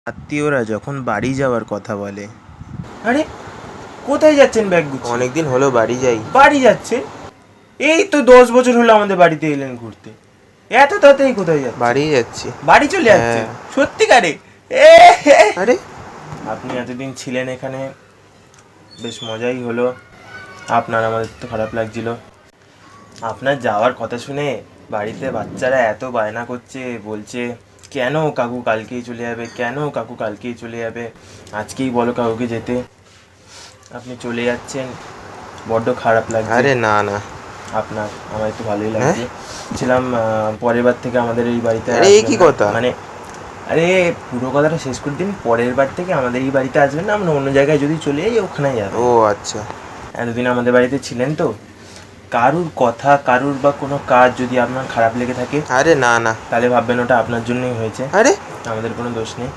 আত্মীয়রা যখন বাড়ি যাওয়ার কথা বলে। আরে কোথায় যাচ্ছেন ব্যাগ গুছিয়ে? অনেকদিন হলো বাড়ি যাই। বাড়ি যাচ্ছেন? এই তো 10 বছর হলো আমাদের বাড়িতে এলেন ঘুরতে, এত তাড়াতাড়ি কোথায় যাচ্ছেন? বাড়ি যাচ্ছি। বাড়ি চলে যাচ্ছেন? হ্যাঁ। সত্যিকারে? এ আরে আপনি এতদিন ছিলেন এখানে, বেশ মজাই হলো। আপনার আমাদের তো খারাপ লাগছিল। আপনার যাওয়ার কথা শুনে বাড়িতে বাচ্চারা এত বায়না করছে, বলছে কেন কাকু কালকেই চলে যাবে, কেন কাকু কালকেই চলে যাবে, আজকেই বলো কাকুকে যেতে। আপনি চলে যাচ্ছেন, বড্ড খারাপ লাগছে। আরে না না। আপনার আমার একটু ভালোই লাগছে। ছিলাম পরের বার থেকে আমাদের এই বাড়িতে আরে এই আসবেন কি না। কথা? মানে আরে পুরো কথাটা শেষ করে দিন। পরের বার থেকে আমাদের এই বাড়িতে আসবেন না, আমরা অন্য জায়গায় যদি চলে যাই ওখানে যাবেন। ও আচ্ছা। এতদিন আমাদের বাড়িতে ছিলেন তো, কারুর কথা কারুর বা কোনো কাজ যদি আপনার খারাপ লেগে থাকে আরে না না। তাহলে ভাববেন ওটা আপনার জন্যই হয়েছে, আরে আমাদের কোনো দোষ নেই।